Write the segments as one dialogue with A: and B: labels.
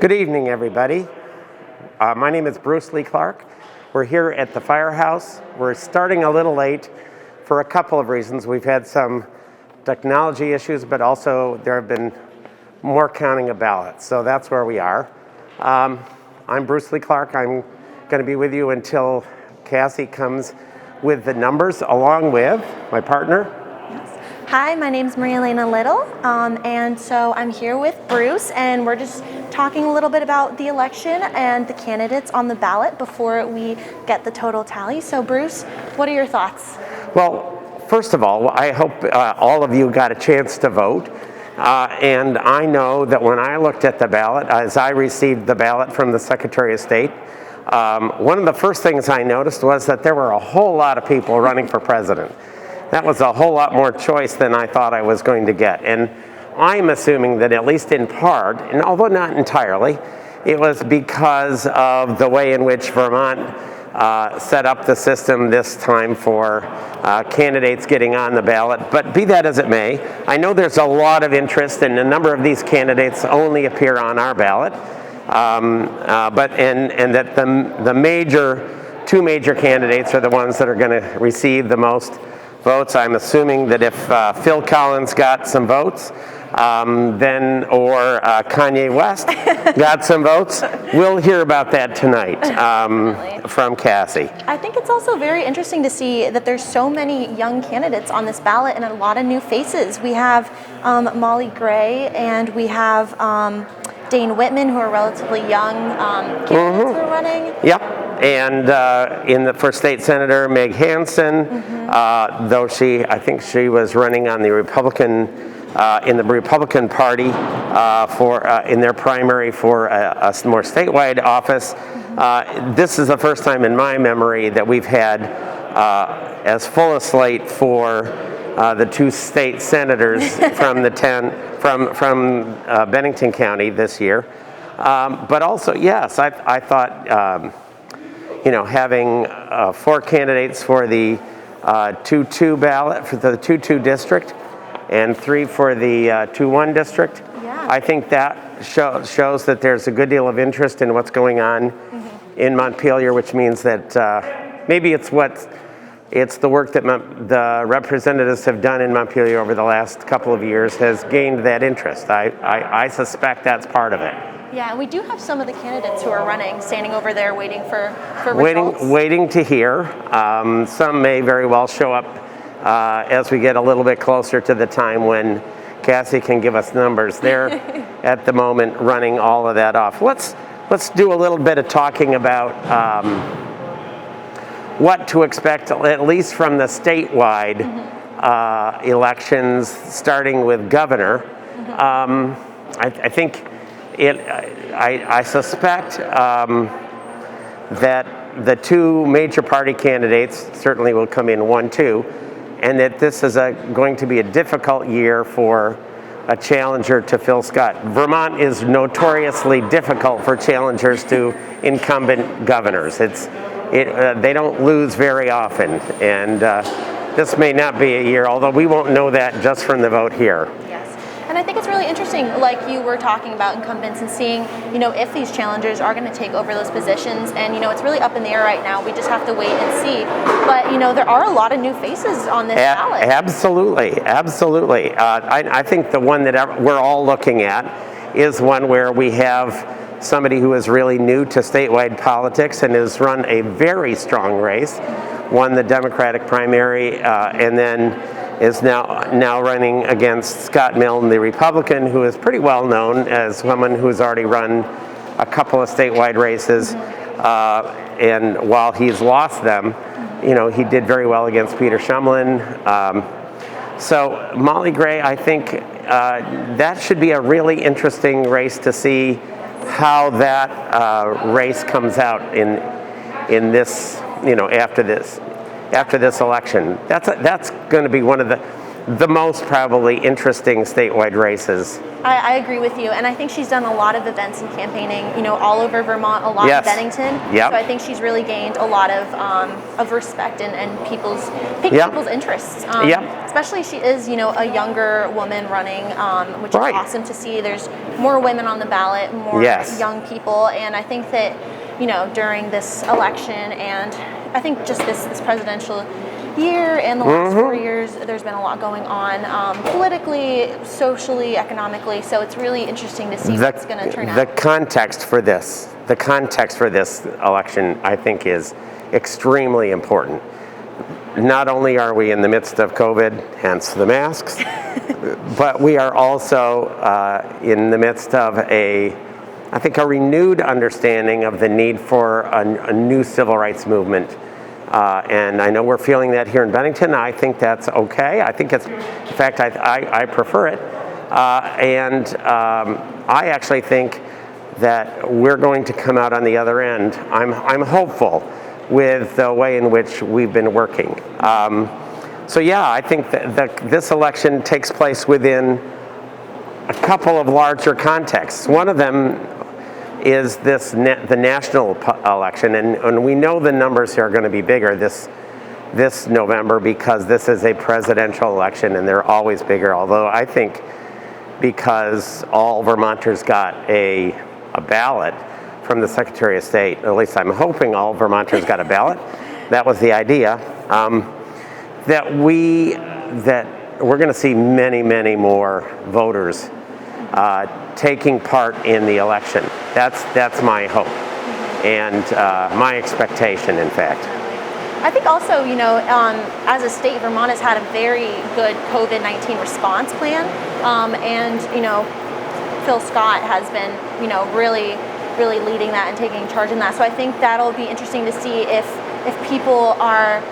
A: Good evening, everybody. My name is Bruce Lee Clark. We're here at the firehouse. We're starting a little late for a couple of reasons. We've had some technology issues, but also there have been more counting of ballots. So that's where we are. I'm Bruce Lee Clark. I'm going to be with you until Cassie comes with the numbers, along with my partner.
B: Hi, my name is Maria Elena Little, and so I'm here with Bruce, and we're just talking a little bit about the election and the candidates on the ballot before we get the total tally. So Bruce, what are your thoughts?
A: Well, first of all, I hope all of you got a chance to vote. And I know that when I looked at the ballot, as I received the ballot from the Secretary of State, one of the first things I noticed was that there were a whole lot of people running for president. That was a whole lot more choice than I thought I was going to get. And I'm assuming that at least in part, and although not entirely, it was because of the way in which Vermont set up the system this time for candidates getting on the ballot. But be that as it may, I know there's a lot of interest, and a number of these candidates only appear on our ballot. And that the two major candidates are the ones that are going to receive the most votes. I'm assuming that if Phil Collins got some votes, or Kanye West got some votes, we'll hear about that tonight from Cassie.
B: I think it's also very interesting to see that there's so many young candidates on this ballot and a lot of new faces. We have Molly Gray and we have Dane Whitman, who are relatively young candidates who are running.
A: Yep. And for state senator, Meg Hansen, though I think she was running on the Republican, in the Republican Party in their primary for a more statewide office. This is the first time in my memory that we've had as full a slate for the two state senators from from Bennington County this year. But also, yes, I thought, having 4 candidates for the 2-2 ballot, for the 2-2 district, and 3 for the 2-1 district.
B: Yeah.
A: I think that shows that there's a good deal of interest in what's going on in Montpelier, which means that maybe it's the work that the representatives have done in Montpelier over the last couple of years has gained that interest. I suspect that's part of it.
B: Yeah, and we do have some of the candidates who are running, standing over there waiting for results.
A: Waiting to hear. Some may very well show up as we get a little bit closer to the time when Cassie can give us numbers. They're at the moment running all of that off. Let's do a little bit of talking about what to expect, at least from the statewide elections, starting with governor. I think I suspect that the 2 major party candidates certainly will come in 1-2, and that this is going to be a difficult year for a challenger to Phil Scott. Vermont is notoriously difficult for challengers to incumbent governors. They don't lose very often, and this may not be a year, although we won't know that just from the vote here.
B: Yes, and I think it's really interesting, like you were talking about incumbents and seeing, if these challengers are going to take over those positions, and it's really up in the air right now. We just have to wait and see. But there are a lot of new faces on this ballot.
A: Absolutely. I think the one that we're all looking at is one where we have somebody who is really new to statewide politics and has run a very strong race, won the Democratic primary, and then is now running against Scott Milne, the Republican, who is pretty well known as someone who's already run a couple of statewide races. And while he's lost them, he did very well against Peter Shumlin. So Molly Gray, I think that should be a really interesting race to see how that race comes out in this, after this election. That's going to be one of the the most probably interesting statewide races.
B: I agree with you, and I think she's done a lot of events and campaigning, you know, all over Vermont, a lot
A: Yes.
B: in Bennington.
A: Yep.
B: So I think she's really gained a lot of respect and people's
A: Yep.
B: interests.
A: Yep.
B: Especially she is, you know, a younger woman running, which
A: Right.
B: is awesome to see. There's more women on the ballot, more
A: Yes.
B: young people, and I think that, you know, during this election and I think just this presidential year and the last 4 years, there's been a lot going on politically, socially, economically. So it's really interesting to see what's going to turn
A: The
B: out.
A: context for this election, I think, is extremely important. Not only are we in the midst of COVID, hence the masks, but we are also in the midst of I think a renewed understanding of the need for a new civil rights movement. And I know we're feeling that here in Bennington. I think that's okay. I think in fact, I prefer it. I actually think that we're going to come out on the other end. I'm hopeful with the way in which we've been working. So yeah, I think that this election takes place within a couple of larger contexts. One of them is the national election, and we know the numbers here are going to be bigger this November because this is a presidential election and they're always bigger. Although I think because all Vermonters got a ballot from the Secretary of State, at least I'm hoping all Vermonters got a ballot. That was the idea. That we're going to see many more voters taking part in the election. That's my hope and my expectation, in fact.
B: I think also, you know, as a state, Vermont has had a very good COVID-19 response plan, and you know, Phil Scott has been, you know, really leading that and taking charge in that. So I think that'll be interesting to see if people are,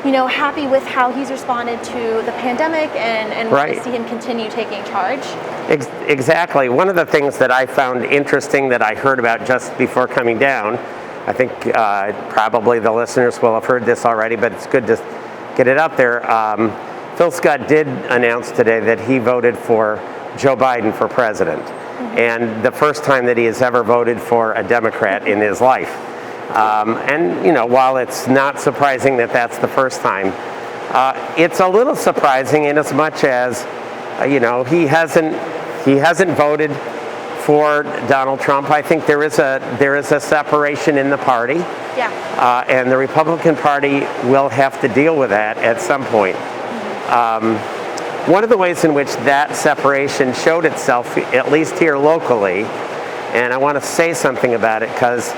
B: you know, happy with how he's responded to the pandemic and want to see him continue taking charge.
A: Exactly. One of the things that I found interesting that I heard about just before coming down, I think probably the listeners will have heard this already, but it's good to get it out there. Phil Scott did announce today that he voted for Joe Biden for president, and the first time that he has ever voted for a Democrat in his life. And you know, while it's not surprising that that's the first time, it's a little surprising in as much as you know, he hasn't voted for Donald Trump. I think there is a separation in the party.
B: Yeah.
A: And the Republican Party will have to deal with that at some point. One of the ways in which that separation showed itself, at least here locally, and I want to say something about it because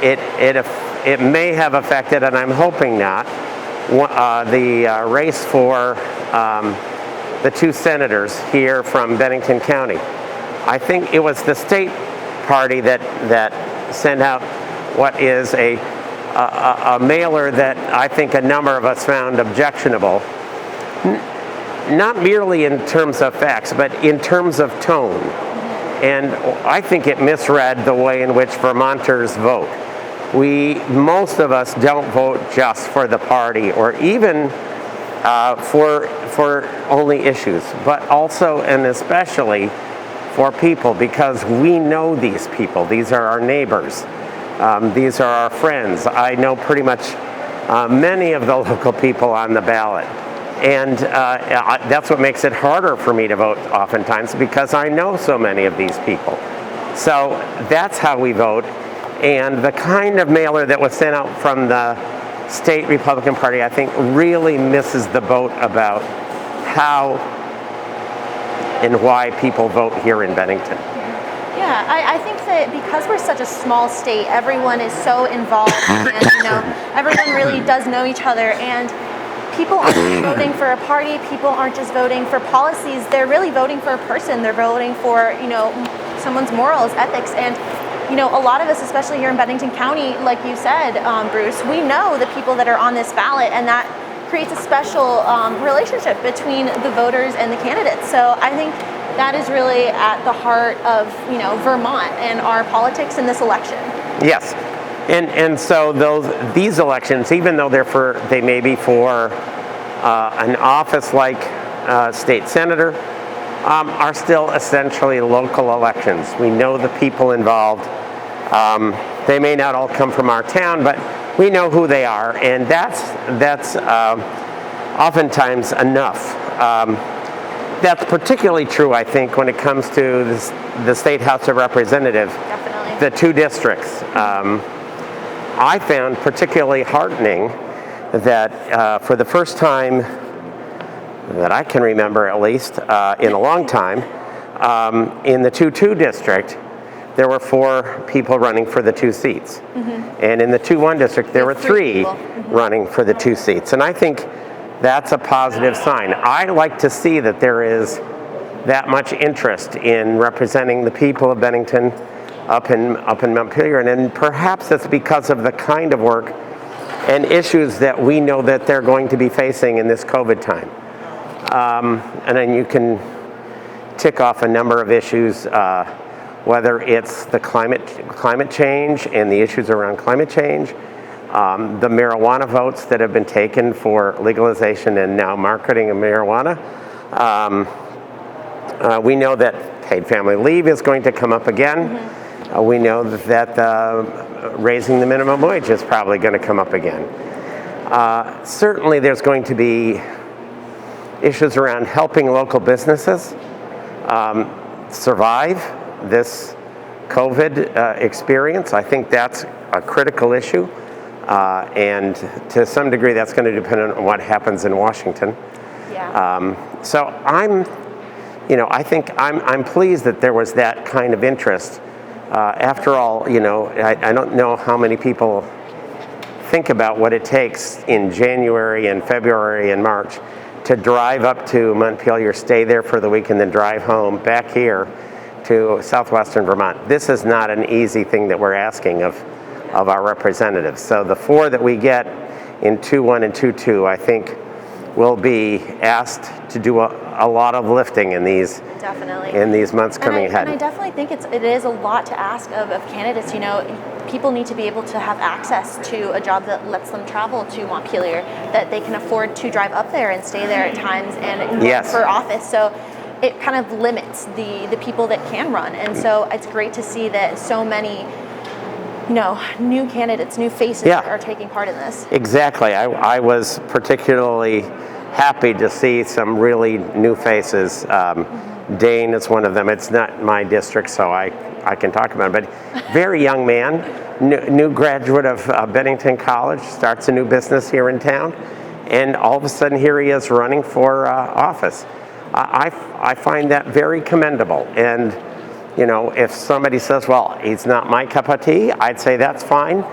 A: it may have affected, and I'm hoping not, the race for the two senators here from Bennington County. I think it was the state party that sent out what is a mailer that I think a number of us found objectionable. Not merely in terms of facts, but in terms of tone. And I think it misread the way in which Vermonters vote. Most of us don't vote just for the party or even for only issues, but also and especially for people, because we know these people. These are our neighbors. These are our friends. I know pretty much many of the local people on the ballot. And that's what makes it harder for me to vote oftentimes, because I know so many of these people. So that's how we vote. And the kind of mailer that was sent out from the state Republican Party, I think, really misses the boat about how and why people vote here in Bennington.
B: Yeah, I think that because we're such a small state, everyone is so involved, and you know, everyone really does know each other, and people aren't just voting for a party. People aren't just voting for policies. They're really voting for a person. They're voting for, you know, someone's morals, ethics, and you know, a lot of us, especially here in Bennington County, like you said, Bruce, we know the people that are on this ballot, and that creates a special relationship between the voters and the candidates. So I think that is really at the heart of, you know, Vermont and our politics in this election.
A: Yes, and so these elections, even though they may be for an office like state senator, are still essentially local elections. We know the people involved. They may not all come from our town, but we know who they are, and that's oftentimes enough. That's particularly true, I think, when it comes to the State House of Representatives.
B: Definitely.
A: The two districts. I found particularly heartening that for the first time that I can remember, at least in a long time, in the 2-2 district, there were 4 people running for the 2 seats. And in the 2-1 district, there were 3 running for the 2 seats. And I think that's a positive sign. I like to see that there is that much interest in representing the people of Bennington up in Montpelier, and perhaps it's because of the kind of work and issues that we know that they're going to be facing in this COVID time. And then you can tick off a number of issues, whether it's the climate change and the issues around climate change, the marijuana votes that have been taken for legalization and now marketing of marijuana. We know that paid family leave is going to come up again. We know that raising the minimum wage is probably going to come up again. Certainly there's going to be issues around helping local businesses survive this COVID experience. I think that's a critical issue. And to some degree, that's going to depend on what happens in Washington.
B: Yeah.
A: So I think I'm pleased that there was that kind of interest. After all, I don't know how many people think about what it takes in January and February and March to drive up to Montpelier, stay there for the week, and then drive home back here to southwestern Vermont. This is not an easy thing that we're asking of our representatives. So the 4 that we get in 2-1 and 2-2, I think, will be asked to do a lot of lifting in these months coming ahead.
B: And I definitely think it is a lot to ask of candidates. People need to be able to have access to a job that lets them travel to Montpelier, that they can afford to drive up there and stay there at times and run for office. So it kind of limits the people that can run. And so it's great to see that so many new candidates, new faces are taking part in this.
A: Exactly. I was particularly happy to see some really new faces. Dane is one of them. It's not my district, so I can talk about it. But very young man, new graduate of Bennington College, starts a new business here in town, and all of a sudden here he is running for office. I find that very commendable. And if somebody says, well, he's not my cup of tea, I'd say that's fine.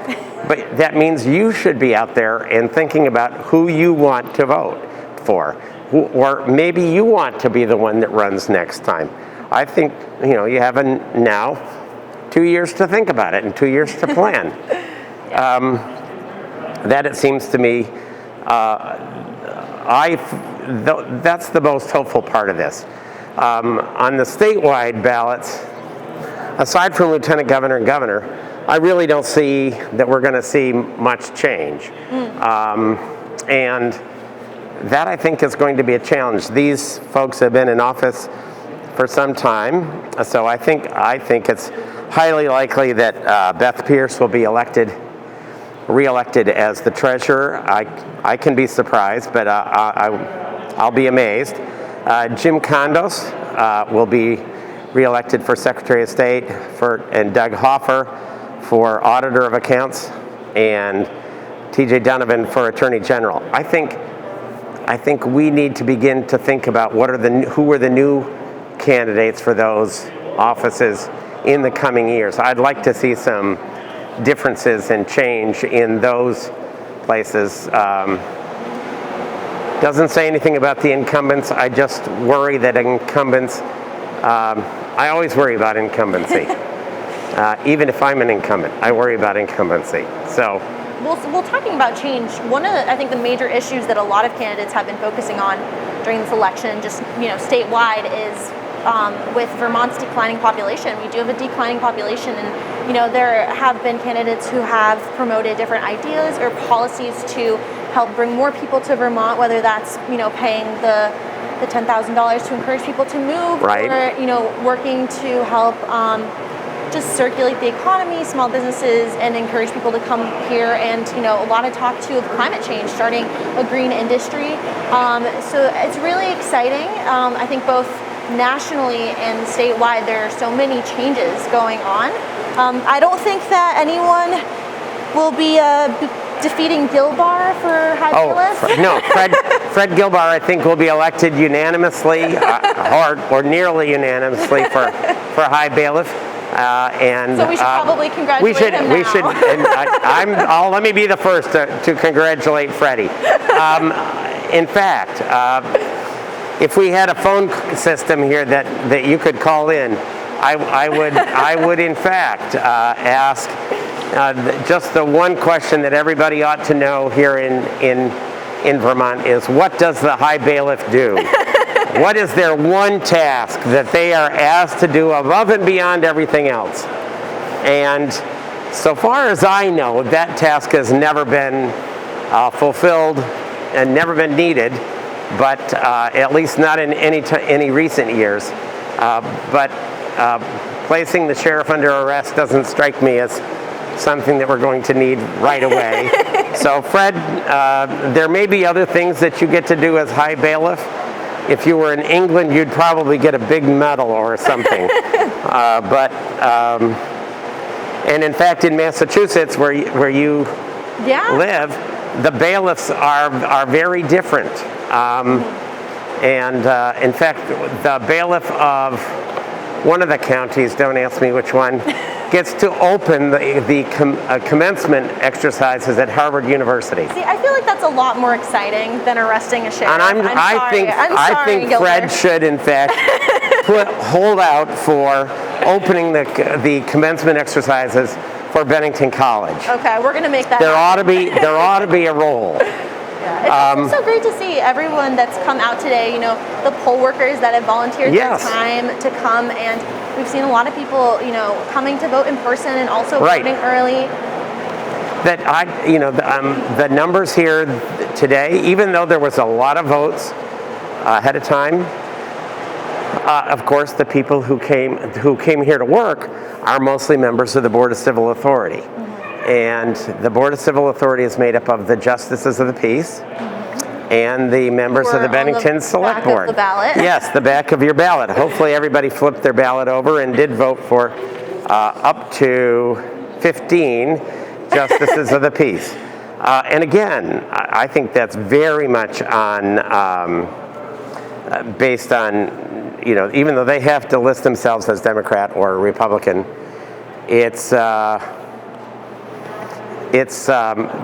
A: But that means you should be out there and thinking about who you want to vote for. Or maybe you want to be the one that runs next time. I think, you have now 2 years to think about it and 2 years to plan. That, it seems to me, that's the most hopeful part of this. On the statewide ballots, aside from lieutenant governor and governor, I really don't see that we're going to see much change. And that, I think, is going to be a challenge. These folks have been in office for some time, so I think it's highly likely that Beth Pierce will be re-elected as the treasurer. I can be surprised, but I'll be amazed. Jim Condos will be re-elected for Secretary of State, and Doug Hoffer for Auditor of Accounts, and T.J. Donovan for Attorney General. I think we need to begin to think about who are the new candidates for those offices in the coming years. I'd like to see some differences and change in those places. Doesn't say anything about the incumbents. I just worry that incumbents, I always worry about incumbency. Even if I'm an incumbent, I worry about incumbency. So.
B: Well, talking about change, one of I think the major issues that a lot of candidates have been focusing on during this election, just statewide, is with Vermont's declining population. We do have a declining population, and there have been candidates who have promoted different ideas or policies to help bring more people to Vermont, whether that's paying the the $10,000 to encourage people to move,
A: Right.
B: or working to help just circulate the economy, small businesses, and encourage people to come here. And a lot of talk too of climate change, starting a green industry. So it's really exciting. I think both nationally and statewide there are so many changes going on. I don't think that anyone will be defeating Gilbar for high bailiff.
A: No, Fred Gilbar, I think, will be elected unanimously, or nearly unanimously for high bailiff. And
B: so we should probably congratulate him now.
A: We should. And let me be the first to congratulate Freddie. In fact, if we had a phone system here that you could call in, I would in fact ask just the one question that everybody ought to know here in Vermont is, what does the high bailiff do? What is their one task that they are asked to do above and beyond everything else? And so far as I know, that task has never been fulfilled and never been needed, but at least not in any recent years. But placing the sheriff under arrest doesn't strike me as something that we're going to need right away. So Fred, there may be other things that you get to do as high bailiff. If you were in England, you'd probably get a big medal or something. And in fact, in Massachusetts, where you live, the bailiffs are very different. In fact, the bailiff of one of the counties, don't ask me which one, gets to open the commencement exercises at Harvard University.
B: See, I feel like that's a lot more exciting than arresting a sheriff.
A: And I think Fred should, in fact, hold out for opening the commencement exercises for Bennington College.
B: Okay, we're going to make that
A: there ought to be a role.
B: Yeah, it's so great to see everyone that's come out today, the poll workers that have volunteered their time to come, and we've seen a lot of people, coming to vote in person and also voting early. The numbers here today, even though there was a lot of votes ahead of time, of course, the people who came here to work are mostly members of the Board of Civil Authority. And the Board of Civil Authority is made up of the Justices of the Peace and the members of the Bennington Select Board. The ballot.
A: Yes, the back of your ballot. Hopefully everybody flipped their ballot over and did vote for up to 15 Justices of the Peace. And again, I think that's very much based on, even though they have to list themselves as Democrat or Republican, it's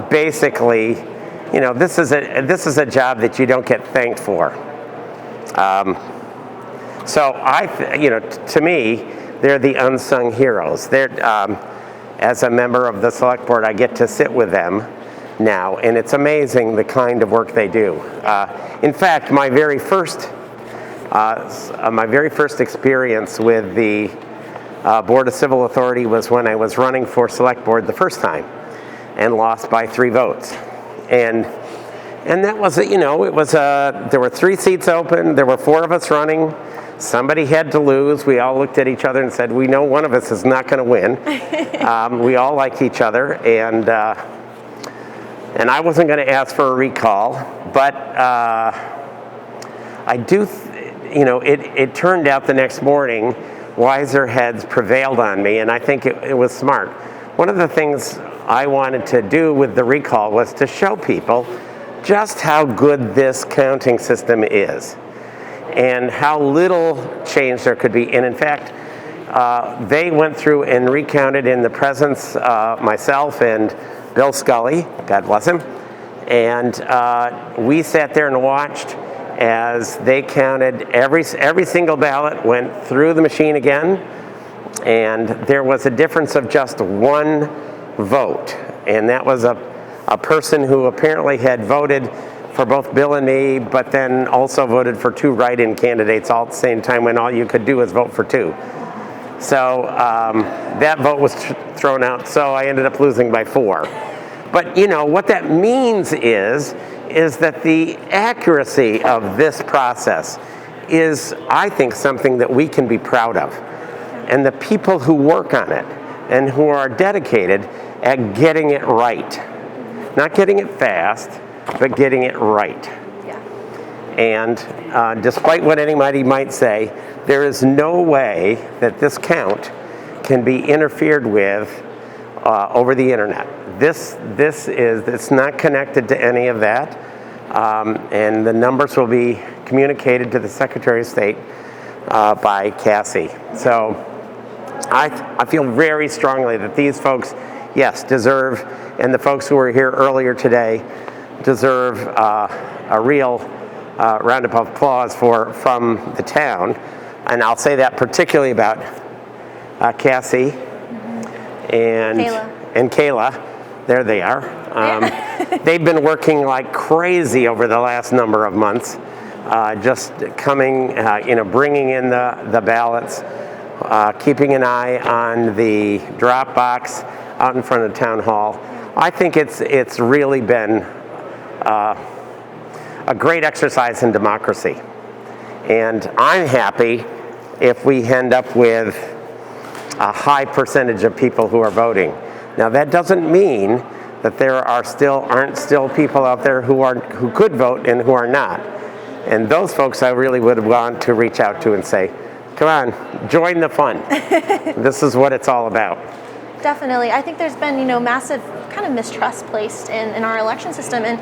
A: basically, this is a job that you don't get thanked for. So to me, they're the unsung heroes. As a member of the select board, I get to sit with them now, and it's amazing the kind of work they do. In fact, my very first experience with the Board of Civil Authority was when I was running for select board the first time, and lost by 3 votes. And that was, there were 3 seats open, there were 4 of us running, somebody had to lose, we all looked at each other and said, we know one of us is not going to win. We all liked each other, and I wasn't going to ask for a recall, but I do, it turned out the next morning, wiser heads prevailed on me, and I think it was smart. One of the things I wanted to do with the recall was to show people just how good this counting system is and how little change there could be. And in fact, they went through and recounted in the presence of myself and Bill Scully, God bless him, and we sat there and watched as they counted every single ballot, went through the machine again, and there was a difference of just 1 vote, and that was a person who apparently had voted for both Bill and me, but then also voted for 2 write-in candidates all at the same time, when all you could do was vote for 2. So that vote was thrown out, so I ended up losing by 4. But what that means is that the accuracy of this process is, I think, something that we can be proud of. And the people who work on it and who are dedicated at getting it right. Not getting it fast, but getting it right.
B: Yeah.
A: And despite what anybody might say, there is no way that this count can be interfered with over the internet. It's not connected to any of that. And the numbers will be communicated to the Secretary of State by Cassie. So I feel very strongly that these folks, yes, deserve, and the folks who were here earlier today deserve a real round of applause from the town. And I'll say that particularly about Cassie and Kayla. There they are. They've been working like crazy over the last number of months, just coming, bringing in the ballots, keeping an eye on the drop box out in front of Town Hall. I think it's really been a great exercise in democracy. And I'm happy if we end up with a high percentage of people who are voting. Now that doesn't mean that there aren't still people out there who could vote and who are not. And those folks I really would want to reach out to and say, come on, join the fun. This is what it's all about.
B: Definitely. I think there's been, massive kind of mistrust placed in our election system. And,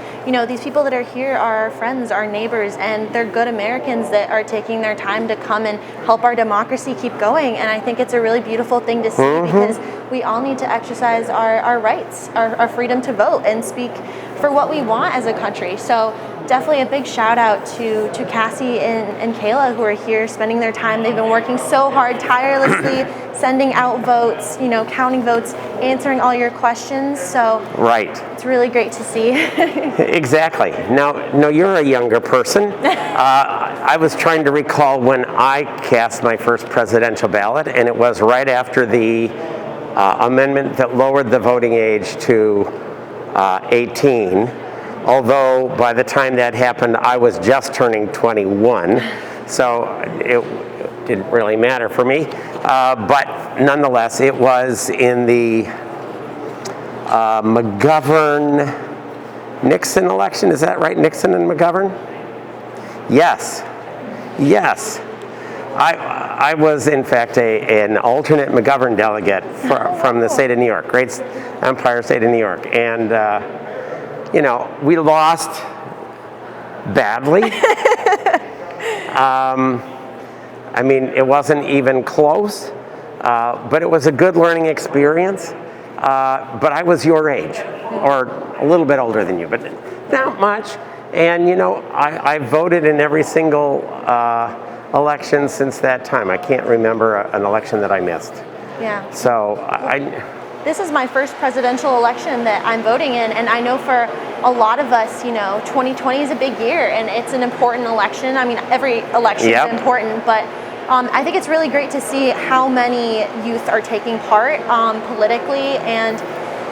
B: these people that are here are our friends, our neighbors, and they're good Americans that are taking their time to come and help our democracy keep going. And I think it's a really beautiful thing to see because we all need to exercise our rights, our freedom to vote and speak for what we want as a country. So definitely a big shout out to Cassie and Kayla who are here spending their time. They've been working so hard, tirelessly, sending out votes, counting votes, answering all your questions. So
A: right.
B: It's really great to see.
A: Exactly. Now you're a younger person. I was trying to recall when I cast my first presidential ballot, and it was right after the amendment that lowered the voting age to 18. Although by the time that happened, I was just turning 21, so it didn't really matter for me. But nonetheless, it was in the McGovern-Nixon election. Is that right? Nixon and McGovern? Yes. I was, in fact, an alternate McGovern delegate from the state of New York, great Empire State of New York. And we lost badly. It wasn't even close, but it was a good learning experience. But I was your age, or a little bit older than you, but not much. And, I voted in every single election since that time. I can't remember an election that I missed.
B: Yeah.
A: So
B: This is my first presidential election that I'm voting in, and I know for a lot of us, 2020 is a big year, and it's an important election. I mean, every election is important, but I think it's really great to see how many youth are taking part politically and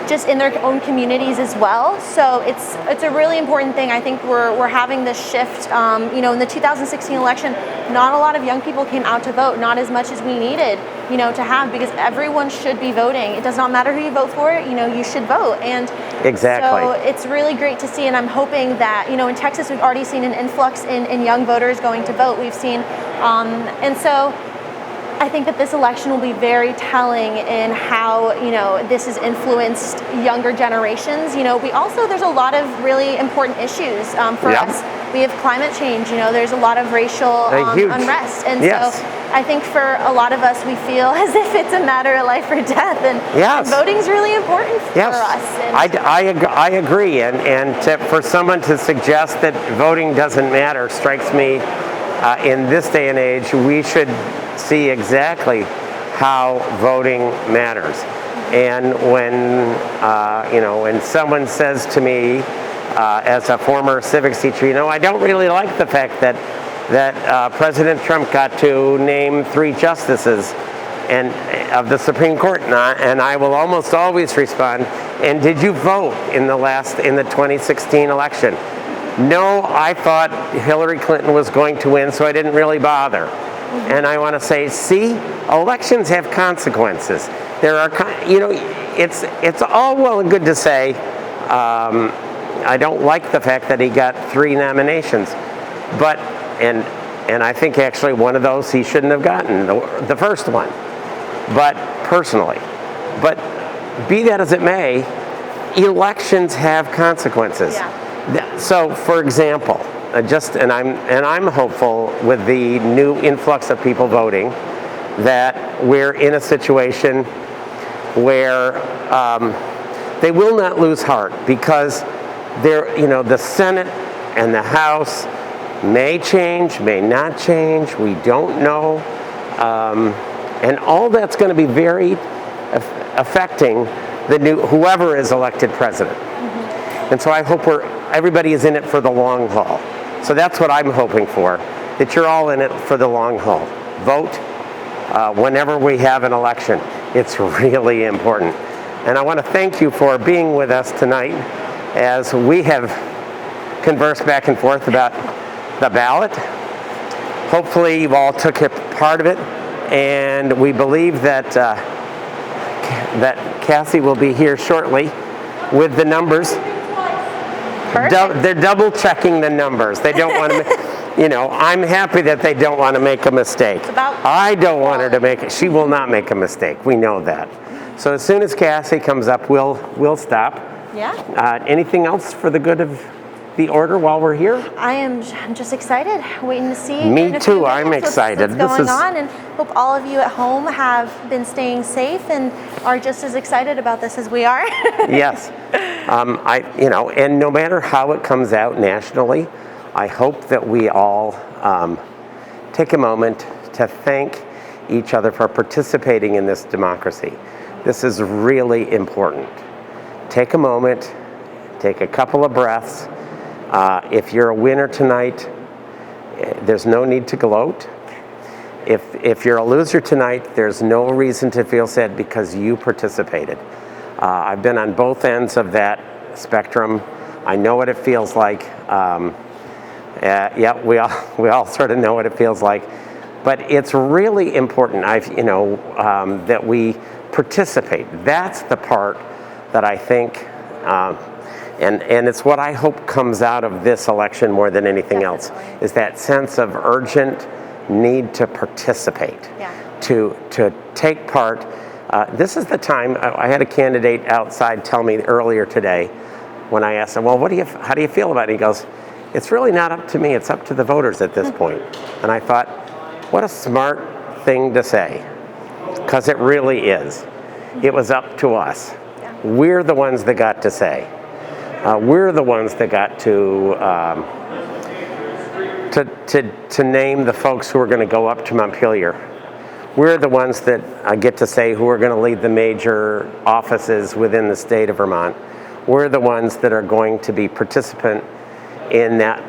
B: just in their own communities as well. So it's a really important thing. I think we're having this shift. In the 2016 election, not a lot of young people came out to vote, not as much as we needed, to have, because everyone should be voting. It does not matter who you vote for, you should vote. And
A: exactly.
B: So it's really great to see, and I'm hoping that, in Texas, we've already seen an influx in young voters going to vote. We've seen, and so I think that this election will be very telling in how, this has influenced younger generations. There's a lot of really important issues for us. We have climate change, there's a lot of racial unrest. And so I think for a lot of us, we feel as if it's a matter of life or death. And voting's really important for us.
A: I agree. For someone to suggest that voting doesn't matter strikes me, in this day and age, we should see exactly how voting matters. And when someone says to me, as a former civics teacher, I don't really like the fact that President Trump got to name 3 justices of the Supreme Court, and I will almost always respond, and did you vote in the 2016 election? No, I thought Hillary Clinton was going to win, so I didn't really bother. And I want to say, see, elections have consequences. There are, it's all well and good to say, I don't like the fact that he got 3 nominations, but, and I think actually one of those he shouldn't have gotten, the first one, but personally. But be that as it may, elections have consequences.
B: Yeah.
A: So, for example, I'm hopeful with the new influx of people voting that we're in a situation where they will not lose heart, because the Senate and the House may change, may not change. We don't know, and all that's going to be very affecting the new whoever is elected president. And so I hope everybody is in it for the long haul. So that's what I'm hoping for, that you're all in it for the long haul. Vote whenever we have an election. It's really important. And I want to thank you for being with us tonight as we have conversed back and forth about the ballot. Hopefully you all took part of it, and we believe that Cassie will be here shortly with the numbers. They're double checking the numbers. They don't want to, I'm happy that they don't want to make a mistake. I don't want her to make it. She will not make a mistake. We know that. So as soon as Cassie comes up, we'll stop.
B: Yeah.
A: Anything else for the good of the order while we're here?
B: I'm just excited, waiting to see.
A: Me too. I'm excited.
B: What's going on, and hope all of you at home have been staying safe and are just as excited about this as we are.
A: Yes. And no matter how it comes out nationally, I hope that we all take a moment to thank each other for participating in this democracy. This is really important. Take a moment, take a couple of breaths. If you're a winner tonight, there's no need to gloat. If you're a loser tonight, there's no reason to feel sad because you participated. I've been on both ends of that spectrum. I know what it feels like. We all sort of know what it feels like. But it's really important, that we participate. That's the part that I think, and it's what I hope comes out of this election more than anything else, is that sense of urgent need to participate, to take part. This is the time. I had a candidate outside tell me earlier today, when I asked him, well, how do you feel about it? He goes, it's really not up to me, it's up to the voters at this point. And I thought, what a smart thing to say, because it really is. It was up to us. We're the ones that got to say. We're the ones that got to name the folks who are going to go up to Montpelier. We're the ones that get to say who are going to lead the major offices within the state of Vermont. We're the ones that are going to be participant in that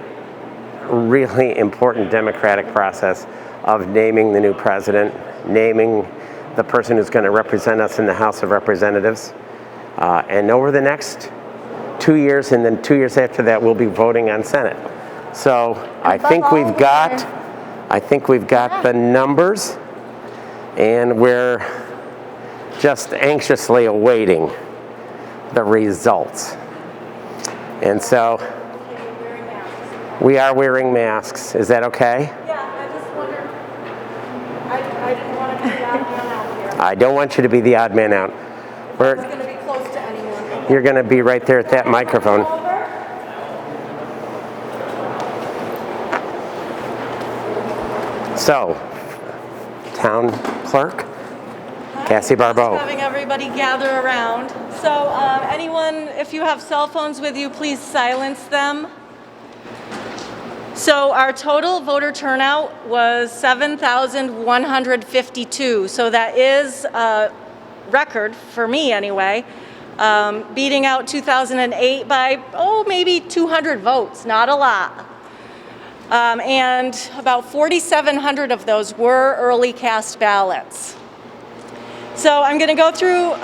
A: really important democratic process of naming the new president, naming the person who's going to represent us in the House of Representatives. And over the next 2 years, and then 2 years after that, we'll be voting on Senate. So I think we've got the numbers, and we're just anxiously awaiting the results. And so we are wearing masks. Is that okay?
C: Yeah, I just wondered, I didn't want to be the odd man out here.
A: I don't want you to be the odd man out.
C: I was going to be close to anyone.
A: You're going to be right there at that microphone. So, Town Clerk, Cassie Barbeau.
C: Having everybody gather around. So anyone, if you have cell phones with you, please silence them. So our total voter turnout was 7,152. So that is a record, for me anyway, beating out 2008 by, maybe 200 votes, not a lot. And about 4,700 of those were early cast ballots. So I'm going to go through,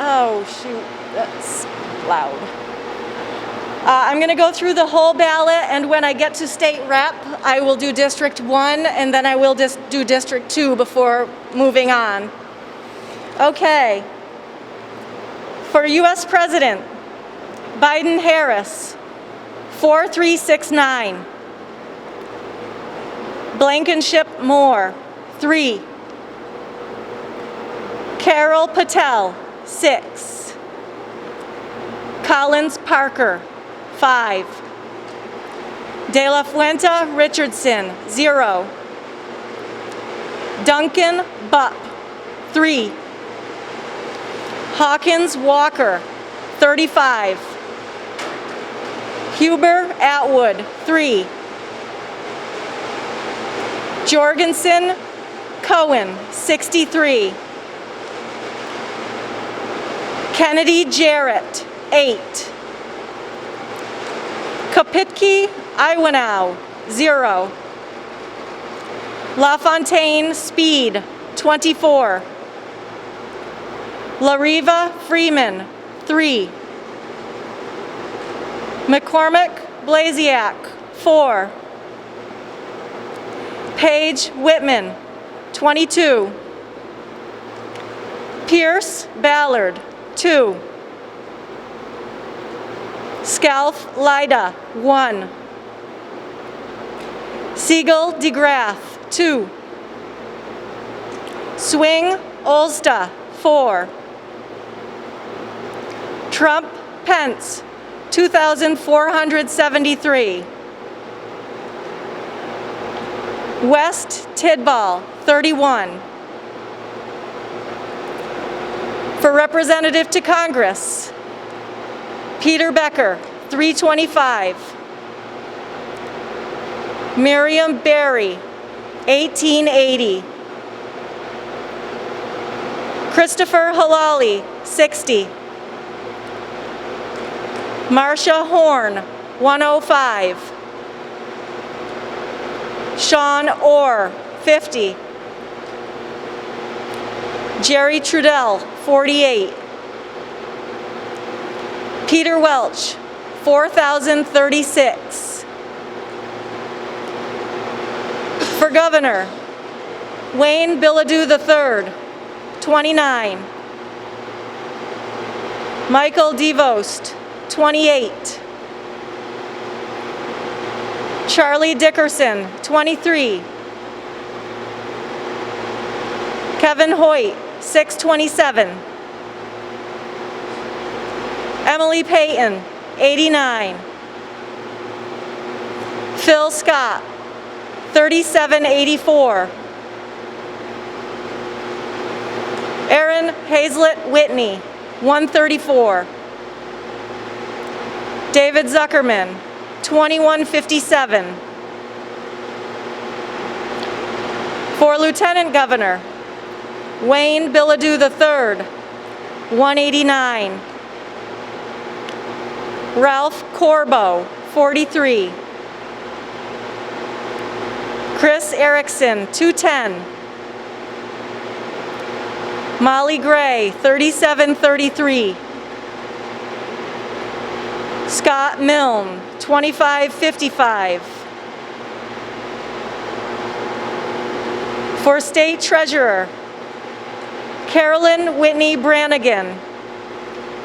C: that's loud. I'm going to go through the whole ballot, and when I get to state rep, I will do District 1, and then I will do District 2 before moving on. Okay. For U.S. President, Biden-Harris, 4369. Blankenship-Moore, 3. Carol Patel, 6. Collins-Parker, 5. De La Fuente Richardson, 0. Duncan Bupp, 3. Hawkins Walker, 35. Huber Atwood, 3. Jorgensen Cohen, 63. Kennedy Jarrett, 8. Kopitke Iwanow, 0. LaFontaine Speed, 24. LaRiva Freeman, 3. McCormick Blasiak, 4. Paige Whitman, 22. Pierce Ballard, 2. Scalf Lida, 1. Siegel DeGraff, 2. Swing Olsta, 4. Trump Pence, 2,473. West Tidball, 31. For Representative to Congress, Peter Becker, 325. Miriam Berry, 1880. Christopher Halali, 60. Marcia Horn, 105. Sean Orr, 50. Jerry Trudell, 48. Peter Welch, 4,036. For Governor, Wayne Bilodeau III, 29. Michael DeVost, 28. Charlie Dickerson, 23. Kevin Hoyt, 627. Emily Payton, 89. Phil Scott, 3784. Aaron Hazlett Whitney, 134. David Zuckerman, 2157. For Lieutenant Governor, Wayne Bilodeau III, 189. Ralph Corbo, 43. Chris Erickson, 210. Molly Gray, 3733. Scott Milne, 2555. For State Treasurer, Carolyn Whitney Brannigan,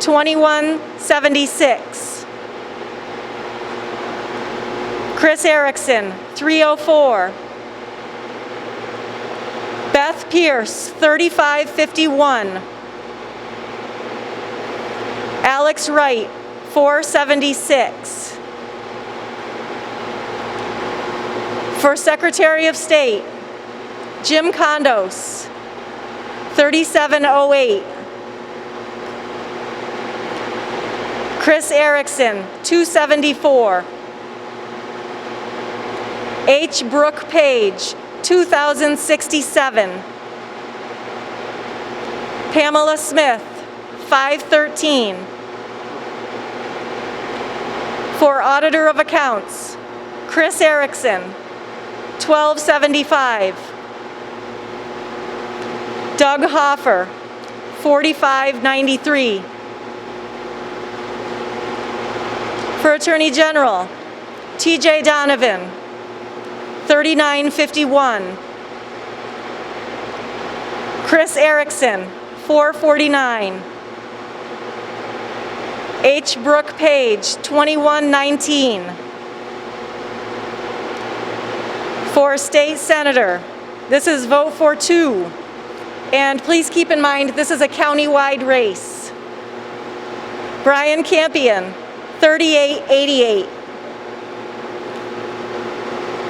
C: 2176. Chris Erickson, 304. Beth Pierce, 3551. Alex Wright, 476. For Secretary of State, Jim Condos, 3708. Chris Erickson, 274. H. Brooke Page, 2067. Pamela Smith, 513. For Auditor of Accounts, Chris Erickson, 1275. Doug Hoffer, 4593. For Attorney General, TJ Donovan, 3951. Chris Erickson, 449. H. Brooke Page, 2119. For State Senator, this is vote for 2. And please keep in mind, this is a county-wide race. Brian Campion, 3888.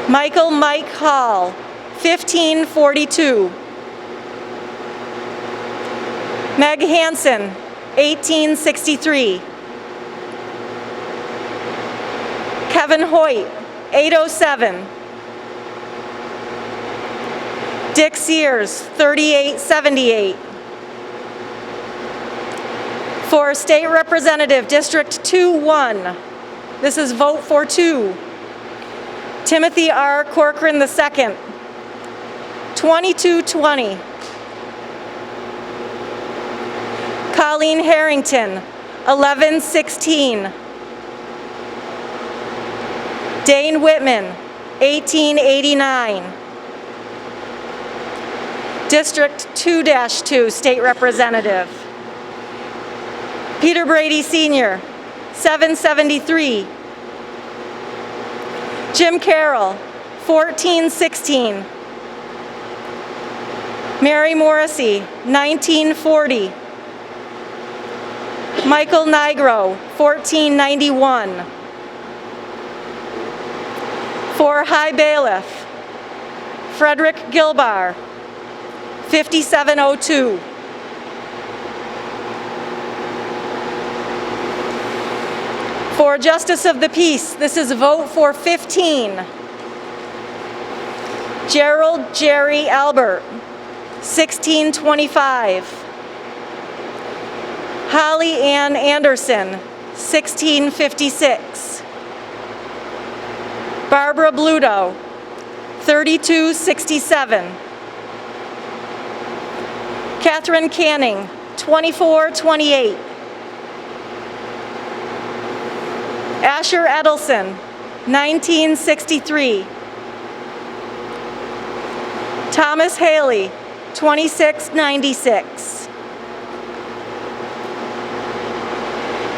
C: Michael Mike Hall, 1542. Meg Hansen, 1863. Kevin Hoyt, 807. Dick Sears, 3878. For State Representative, District 2-1, this is vote for 2. Timothy R. Corcoran II, 2220. Colleen Harrington, 1116. Dane Whitman, 1889. District 2-2, State Representative. Peter Brady Sr., 773. Jim Carroll, 1416. Mary Morrissey, 1940. Michael Nigro, 1491. For High Bailiff, Frederick Gilbar, 5702. For Justice of the Peace, this is vote for 15. Gerald Jerry Albert, 1625. Holly Ann Anderson, 1656. Barbara Bluto, 3267. Catherine Canning, 2428. Asher Edelson, 1963. Thomas Haley, 2696.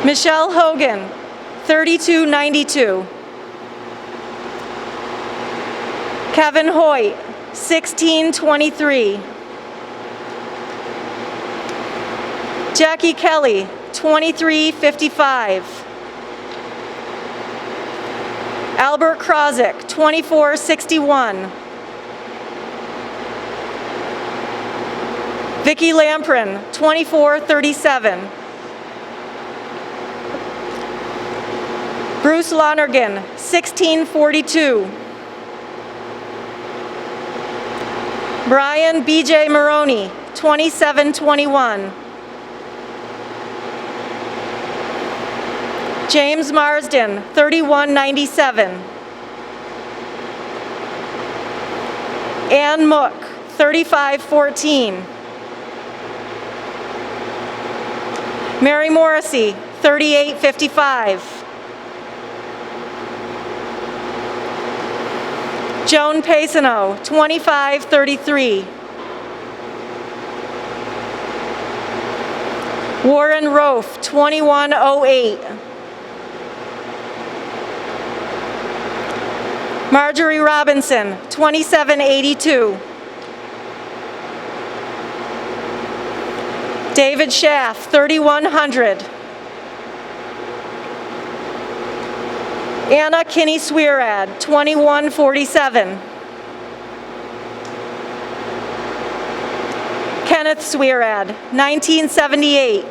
C: Michelle Hogan, 3292. Kevin Hoyt, 1623. Jackie Kelly, 2355. Albert Krozik, 2461. Vicki Lamprin, 2437. Bruce Lonergan, 1642. Brian B.J. Maroney, 2721. James Marsden, 3197. Ann Mook, 3514. Mary Morrissey, 3855. Joan Paisano, 2533. Warren Rofe, 2108. Marjorie Robinson, 2782. David Schaff, 3100. Anna Kinney Swierad, 2147. Kenneth Swierad, 1978.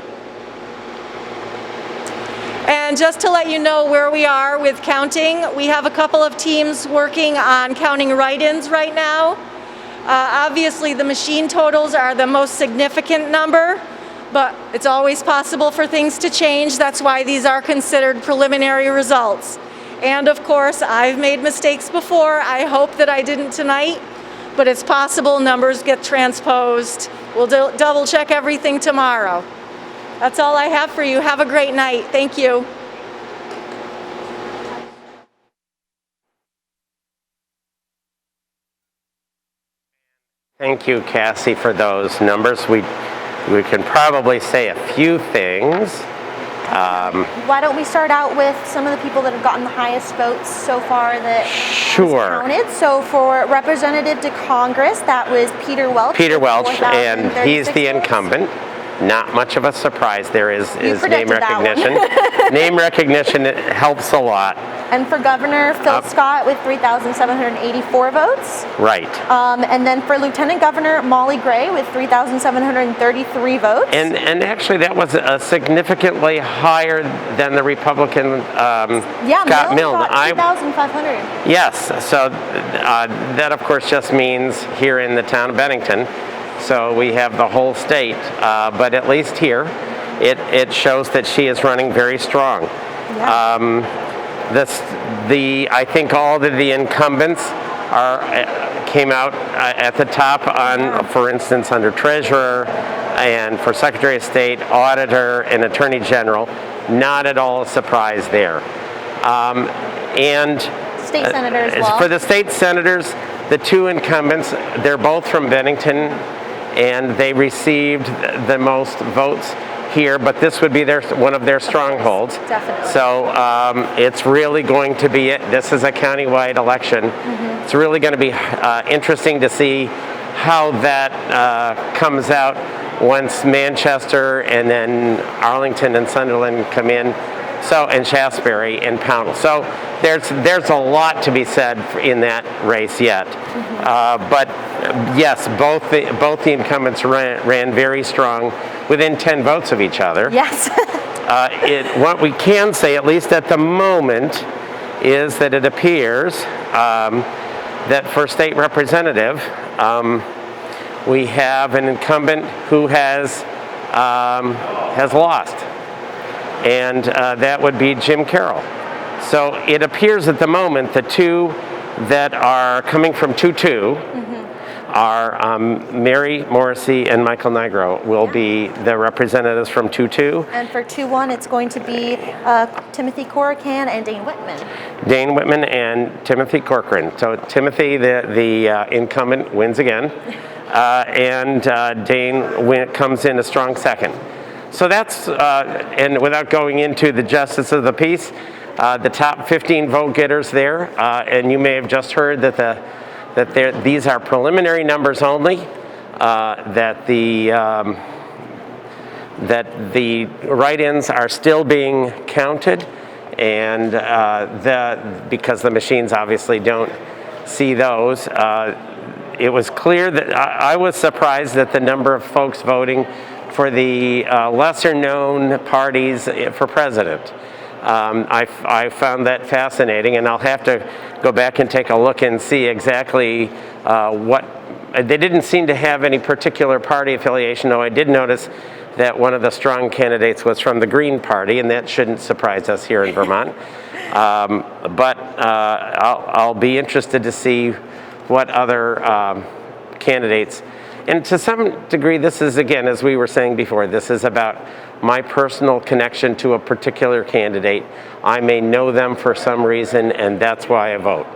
C: And just to let you know where we are with counting, we have a couple of teams working on counting write-ins right now. Obviously, the machine totals are the most significant number, but it's always possible for things to change. That's why these are considered preliminary results. And of course, I've made mistakes before. I hope that I didn't tonight, but it's possible numbers get transposed. We'll double check everything tomorrow. That's all I have for you. Have a great night. Thank you.
A: Thank you, Cassie, for those numbers. We can probably say a few things.
B: Why don't we start out with some of the people that have gotten the highest votes so far that
A: Sure.
B: was counted. So for representative to Congress, that was Peter Welch.
A: Peter
B: with
A: Welch, and he's
B: 4,036
A: the
B: votes.
A: incumbent. Not much of a surprise there is name
B: predicted that one.
A: recognition. Name recognition, it helps a lot.
B: And for governor, Phil Scott with 3,784 votes.
A: Right.
B: And then for lieutenant governor, Molly Gray with 3,733 votes.
A: And actually that was significantly higher than the Republican Scott Milne.
B: Got 2,500.
A: Yes, so that of course just means here in the town of Bennington. So we have the whole state, but at least here, it shows that she is running very strong.
B: Yeah.
A: I think all of the incumbents came out at the top on, for instance, under treasurer and for Secretary of State, auditor, and attorney general. Not at all a surprise there. And
B: State senator as well.
A: for the state senators, the two incumbents, they're both from Bennington, and they received the most votes here, but this would be one of their strongholds.
B: Definitely.
A: So it's really going to be this is a countywide election. Mm-hmm. It's really going to be interesting to see how that comes out once Manchester and then Arlington and Sunderland come in. So, and Shaftesbury and Pownell. So there's a lot to be said in that race yet. Mm-hmm. But yes, both the incumbents ran very strong, within 10 votes of each other.
B: Yes.
A: What we can say, at least at the moment, is that it appears that for state representative, we have an incumbent who has lost. And that would be Jim Carroll. So it appears at the moment the two that are coming from 2-2 are Mary Morrissey and Michael Nigro will be the representatives from 2-2.
B: And for 2-1, it's going to be Timothy Corrigan and Dane Whitman.
A: Dane Whitman and Timothy Corcoran. So Timothy, the incumbent, wins again, and Dane comes in a strong second. So that's, and without going into the justice of the peace, the top 15 vote getters there, and you may have just heard that these are preliminary numbers only, that the write-ins are still being counted, and because the machines obviously don't see those, it was clear that I was surprised that the number of folks voting for the lesser-known parties for president. I found that fascinating, and I'll have to go back and take a look and see exactly what. They didn't seem to have any particular party affiliation, though I did notice that one of the strong candidates was from the Green Party, and that shouldn't surprise us here in Vermont. But I'll be interested to see what other candidates. And to some degree, this is, again, as we were saying before, this is about my personal connection to a particular candidate. I may know them for some reason, and that's why I vote.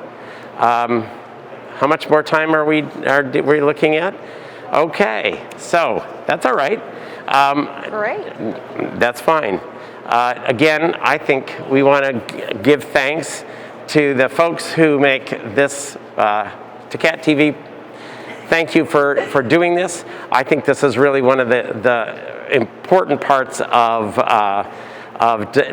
A: How much more time are we looking at? Okay, so that's all right.
B: Great.
A: That's fine. Again, I think we want to give thanks to the folks who make this, to Cat TV. Thank you for doing this. I think this is really one of the important parts of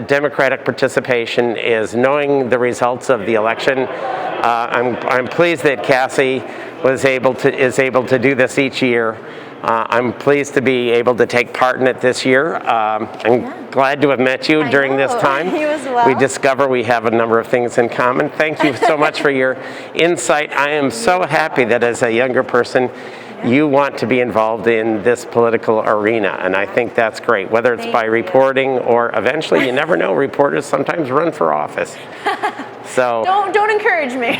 A: democratic participation is knowing the results of the election. I'm pleased that Cassie is able to do this each year. I'm pleased to be able to take part in it this year. I'm glad to have met you during this time.
B: You as well.
A: We discover we have a number of things in common. Thank you so much for your insight. I am so happy that as a younger person, you want to be involved in this political arena, and I think that's great, whether it's by reporting or eventually, you never know, reporters sometimes run for office. So
B: don't encourage me.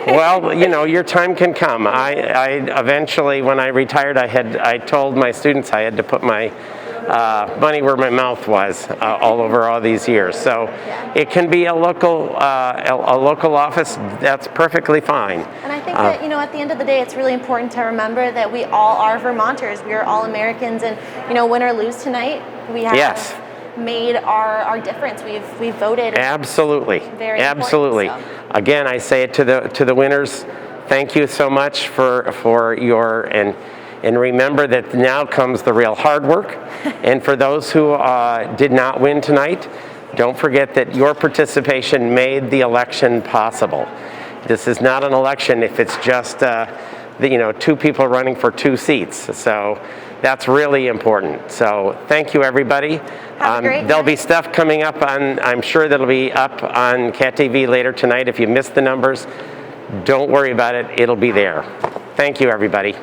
A: well, you know, your time can come. I eventually, when I retired, I told my students I had to put my money where my mouth was all over all these years. So it can be a local office. That's perfectly fine.
B: And I think that, at the end of the day, it's really important to remember that we all are Vermonters. We are all Americans, and win or lose tonight, we have made our difference. We've voted.
A: Absolutely.
B: Very
A: Absolutely. Again, I say it to the winners. Thank you so much for your and remember that now comes the real hard work. And for those who did not win tonight, don't forget that your participation made the election possible. This is not an election if it's just two people running for 2 seats. So that's really important. So thank you, everybody. There'll be stuff coming up I'm sure that'll be up on Cat TV later tonight. If you missed the numbers, don't worry about it. It'll be there. Thank you, everybody.